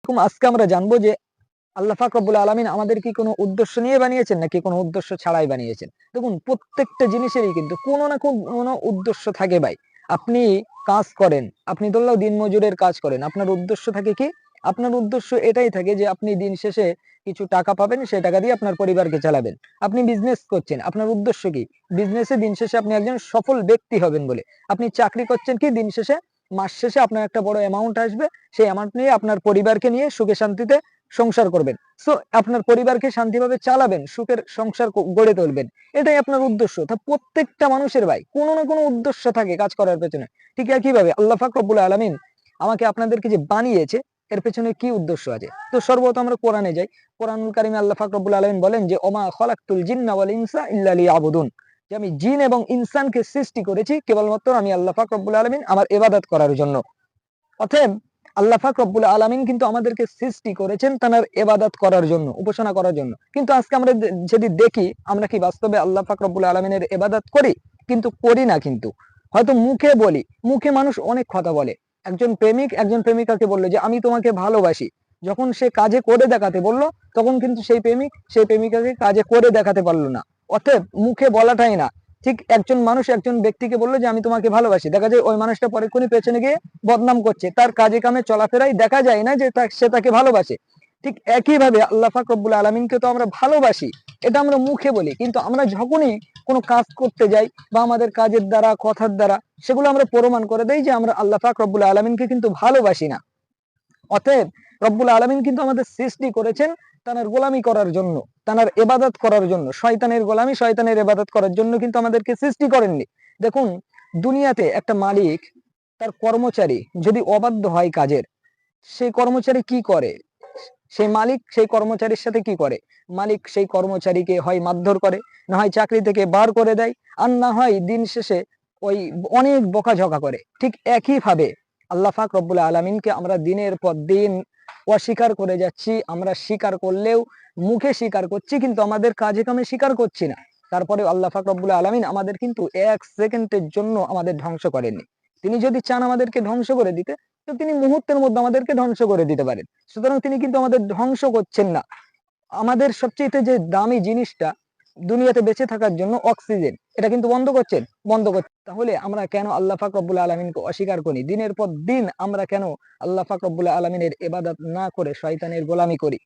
আলাইকুম। আজকে আমরা জানবো যে আল্লাহ পাক রব্বুল আলামিন আমাদের কি কোনো উদ্দেশ্য নিয়ে বানিয়েছেন নাকি কোনো উদ্দেশ্য ছাড়াই বানিয়েছেন। দেখুন প্রত্যেকটা জিনিসেরই কিন্তু কোনো না কোনো উদ্দেশ্য থাকে ভাই। আপনি কাজ করেন, আপনি ধরলেও দিনমজুরের কাজ করেন। আপনার উদ্দেশ্য থাকে কি? আপনার উদ্দেশ্য এটাই থাকে যে আপনি দিন শেষে কিছু টাকা পাবেন, সেই টাকা দিয়ে আপনার পরিবারকে চালাবেন। আপনি বিজনেস করছেন, আপনার উদ্দেশ্য কি? বিজনেসে দিন শেষে আপনি একজন সফল ব্যক্তি হবেন বলে। আপনি চাকরি করছেন কি? দিন শেষে মাস শেষে আপনার একটা বড় অ্যামাউন্ট আসবে। সেই অ্যামাউন্ট নিয়ে আপনার পরিবারকে নিয়ে সুখে শান্তিতে সংসার করবেন। সো আপনার পরিবারকে শান্তিভাবে চালাবেন, সুখের সংসার গড়ে তুলবেন। এটাই আপনার উদ্দেশ্য। তা প্রত্যেকটা মানুষের ভাই কোনো না কোনো উদ্দেশ্য থাকে কাজ করার পেছনে। ঠিক একইভাবে আল্লাহ পাক রব্বুল আলামিন আমাকে আপনাদেরকে যে বানিয়েছে এর পেছনে কি উদ্দেশ্য আছে? তো সর্বপ্রথম আমরা কোরআনে যাই। কোরআনুল কারিমে আল্লাহ পাক রব্বুল আলামিন বলেন যে ওমা খলাকতুল জিন্না ওয়াল ইনসা ইল্লা লিয়াবুদুন। যে আমি জিন এবং ইনসানকে সৃষ্টি করেছি কেবলমাত্র আমি আল্লাহ পাক রব্বুল আলামিন আমার ইবাদত করার জন্য। অতএব আল্লাহ পাক রব্বুল আলামিন কিন্তু আমাদেরকে সৃষ্টি করেছেন তার ইবাদত করার জন্য, উপাসনা করার জন্য। কিন্তু আজকে আমরা যদি দেখি আমরা কি বাস্তবে আল্লাহ পাক রব্বুল আলামিনের ইবাদত করি? কিন্তু করি না কিন্তু। হয়তো মুখে বলি, মুখে মানুষ অনেক কথা বলে। একজন প্রেমিক একজন প্রেমিকাকে বলল যে আমি তোমাকে ভালোবাসি। যখন সে কাজে করে দেখাতে বলল তখন কিন্তু সেই প্রেমিক সেই প্রেমিকাকে কাজে করে দেখাতে পারল না। অতএব মুখে বলাটাই না, ঠিক একজন মানুষ একজন ব্যক্তিকে বললো যে আমি তোমাকে ভালোবাসি, দেখা যায় ওই মানুষটা পরেক্ষণই পেছনে গিয়ে বদনাম করছে, তার কাজে কামে চলাফেরাই দেখা যায় না যে সে তাকে ভালোবাসে। ঠিক একইভাবে আল্লাহ পাক রব্বুল আলামিনকে তো আমরা ভালোবাসি, এটা আমরা মুখে বলি, কিন্তু আমরা যখনই কোনো কাজ করতে যাই বা আমাদের কাজের দ্বারা কথার দ্বারা সেগুলো আমরা প্রমাণ করে দেই যে আমরা আল্লাহ পাক রব্বুল আলামিনকে কিন্তু ভালোবাসি না। অতএব রব্বুল আলামিন কিন্তু আমাদের সৃষ্টি করেছেন তার গোলামি করার জন্য, তার ইবাদত করার জন্য। শয়তানের গোলামি শয়তানের ইবাদত করার জন্য কিন্তু আমাদেরকে সৃষ্টি করেননি। দেখুন দুনিয়াতে একটা মালিক তার কর্মচারী যদি অবাধ্য হয় কাজের, সেই কর্মচারী কি করে? সেই মালিক সেই কর্মচারীর সাথে কি করে? মালিক সেই কর্মচারীকে হয় মারধর করে, না হয় চাকরি থেকে বার করে দেয়, আর না হয় দিন শেষে ওই অনেক বকাঝকা করে। ঠিক একইভাবে আল্লাহ পাক রব্বুল আলামিনকে আমরা দিনের পর দিন অস্বীকার করে যাচ্ছি। আমরা স্বীকার করলেও মুখে স্বীকার করছি কিন্তু আমাদের কাজে কামে স্বীকার করছি না। তারপরে আল্লাহ পাক রব্বুল আলামিন আমাদের কিন্তু এক সেকেন্ডের জন্য আমাদের ধ্বংস করেননি। তিনি যদি চান আমাদেরকে ধ্বংস করে দিতে, তো তিনি মুহূর্তের মধ্যে আমাদেরকে ধ্বংস করে দিতে পারেন। সুতরাং তিনি কিন্তু আমাদের ধ্বংস করছেন না। আমাদের সবচেয়ে যে দামি জিনিসটা দুনিয়াতে বেঁচে থাকার জন্য অক্সিজেন, এটা কিন্তু বন্ধ করছেন। তাহলে আমরা কেন আল্লাহ পাক রব্বুল আলামিনকে অস্বীকার করি? দিনের পর দিন আমরা কেন আল্লাহ পাক রব্বুল আলামিনের ইবাদত না করে শয়তানের গোলামি করি?